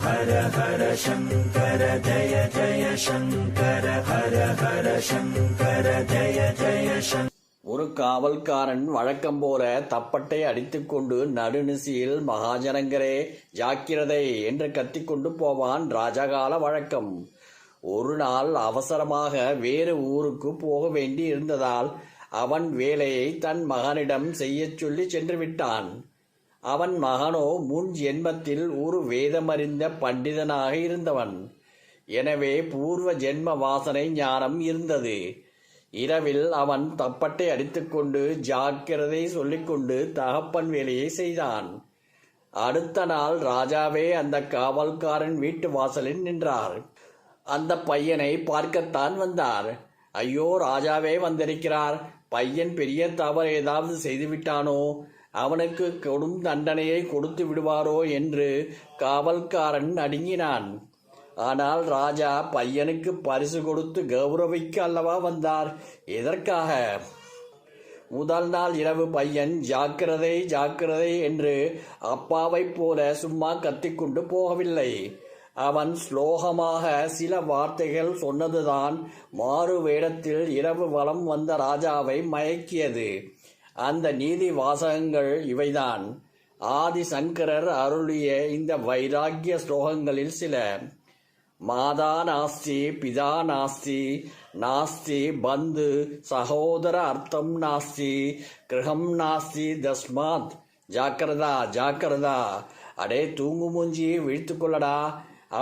ஹர ஹர சங்கர ஜய ஜய சங்கர ஹர ஹர சங்கர ஜய ஜய சங்கர. ஒரு காவல்காரன் வழக்கம் போல தப்பட்டை அடித்துக்கொண்டு நடுநிசியில் மகாஜனங்களே ஜாக்கிரதை என்று கத்திக்கொண்டு போவான். ராஜகால வழக்கம். ஒரு நாள் அவசரமாக வேறு ஊருக்கு போக வேண்டி இருந்ததால் அவன் வேலையை தன் மகனிடம் செய்யச் சொல்லி சென்று விட்டான். அவன் மகனோ முன் ஜென்மத்தில் ஒரு வேதமறிந்த பண்டிதனாக இருந்தவன். எனவே பூர்வ ஜென்ம வாசனை ஞானம் இருந்தது. இரவில் அவன் தப்பட்டை அடித்துக்கொண்டு ஜாக்கிரதை சொல்லிக்கொண்டு தகப்பன் வேலையை செய்தான். அடுத்த நாள் ராஜாவே அந்த காவல்காரன் வீட்டு வாசலில் நின்றார். அந்த பையனை பார்க்கத்தான் வந்தார். ஐயோ, ராஜாவே வந்திருக்கிறார். பையன் பெரிய தவறு ஏதாவது செய்துவிட்டானோ, அவனுக்கு கொடும் தண்டனையை கொடுத்து விடுவாரோ என்று காவல்காரன் நடுங்கினான். ஆனால் ராஜா பையனுக்கு பரிசு கொடுத்து கௌரவிக்க அல்லவா வந்தார். எதற்காக? முதல் நாள் இரவு பையன் ஜாக்கிரதை ஜாக்கிரதை என்று அப்பாவைப் போல சும்மா கத்திக்கொண்டு போகவில்லை. அவன் ஸ்லோகமாக சில வார்த்தைகள் சொன்னதுதான் மாறு வேடத்தில் இரவு வலம் வந்த ராஜாவை மயக்கியது. அந்த நீதி வாசகங்கள் இவைதான். ஆதிசங்கரர் அருளிய இந்த வைராக்கிய ஸ்லோகங்களில் சில. மாதா நாஸ்தி பிதா நாஸ்தி, நாஸ்தி பந்து சகோதர அர்த்தம் நாஸ்தி, கிரகம் நாஸ்தி தஸ்மாத் ஜாக்கிரதா ஜாக்கிரதா. அடே தூங்கு மூஞ்சி, விழித்து கொள்ளடா.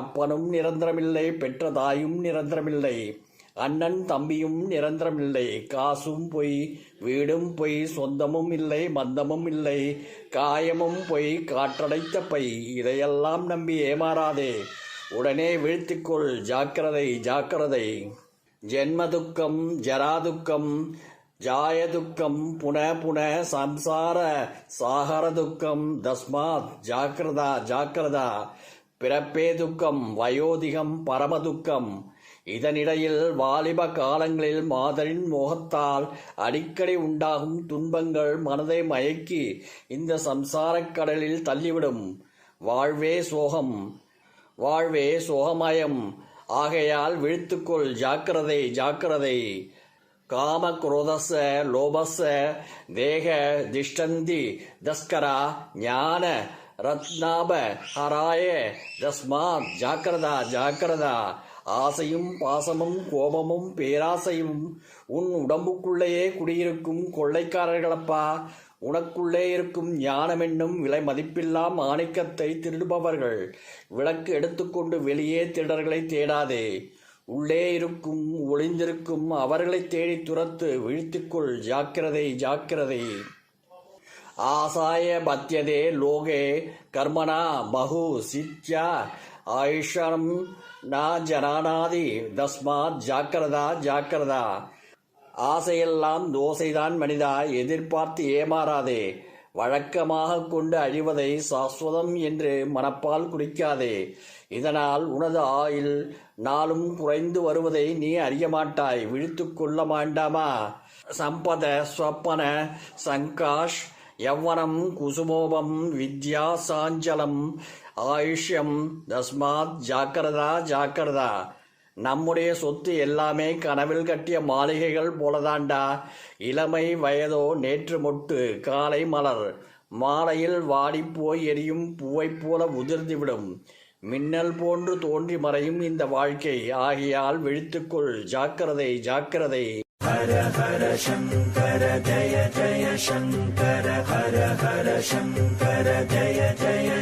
அப்பனும் நிரந்தரமில்லை, பெற்ற தாயும் நிரந்தரமில்லை, அண்ணன் தம்பியும் நிரந்தரமில்லை, காசும் பொய், வீடும் பொய், சொந்தமும் இல்லை, மந்தமும் இல்லை, காயமும் பொய், காற்றடைத்த பை. இதையெல்லாம் நம்பி ஏமாறாதே, உடனே வீழ்த்திக்கொள். ஜாக்கிரதை ஜாக்கிரதை. ஜென்மதுக்கம் ஜராதுக்கம் ஜாயதுக்கம் புன புன சம்சார சாகரதுக்கம் தஸ்மாத் ஜாக்கிரதா ஜாக்கிரதா. பிறப்பே துக்கம், வயோதிகம் பரமதுக்கம். இதனிடையில் வாலிப காலங்களில் மாதரின் மோகத்தால் அடிக்கடி உண்டாகும் துன்பங்கள் மனதை மயக்கி இந்த சம்சாரக் கடலில் தள்ளிவிடும். வாழ்வே சோகம், வாழ்வே சோகமயம். ஆகையால் விழித்துக்கொள். ஜாக்கிரதை ஜாக்கிரதை. காம குரோதச லோபச தேக திஷ்டந்தி தஸ்கரா ஞான ரத்னாப ஹராய தஸ்மாத் ஜாக்கிரதா ஜாக்கிரதா. ஆசையும் பாசமும் கோபமும் பேராசையும் உன் உடம்புக்குள்ளேயே குடியிருக்கும் கொள்ளைக்காரர்களப்பா. உனக்குள்ளே இருக்கும் ஞானமென்னும் விலை மதிப்பில்லா மாணிக்கத்தை திருடுபவர்கள். விளக்கு எடுத்துக்கொண்டு வெளியே திருடர்களை தேடாதே. உள்ளே இருக்கும் ஒளிந்திருக்கும் அவர்களை தேடி துரத்து. விழித்துக்கொள். ஜாக்கிரதை ஜாக்கிரதை. ஆசாய பத்தியதே லோகே கர்மனா பகு சித்யா ஆயுஷம் நா ஜனானாதி தஸ்மாத் ஜாக்கிரதா ஜாக்கிரதா. ஆசையெல்லாம் தோசைதான் மனிதா, எதிர்பார்த்து ஏமாறாதே. வழக்கமாக கொண்டு அழிவதை சாஸ்வதம் என்று மனப்பால் குடிக்காதே. இதனால் உனது ஆயுள் நாளும் குறைந்து வருவதை நீ அறிய மாட்டாய். விழித்து கொள்ள வேண்டாமா? சம்பத ஸ்வப்பன சங்காஷ் யவ்வனம் குசுமோபம் வித்யா சாஞ்சலம் ஆயுஷ்யம் தஸ்மாத் ஜாக்கிரதா ஜாக்கிரதா. நம்முடைய சொத்து எல்லாமே கனவில் கட்டிய மாளிகைகள் போலதாண்டா. இளமை வயதோ நேற்று மொட்டு, காலை மலர், மாலையில் வாடிப்போய் எரியும் பூவைப் போல உதிர்ந்துவிடும். மின்னல் போன்று தோன்றி மறையும் இந்த வாழ்க்கை. ஆகையால் விழித்துக்கொள். ஜாக்கிரதை ஜாக்கிரதை. ஹர ஹர சங்கர ஜய ஜய சங்கர ஹர ஹர சங்கர ஜய ஜய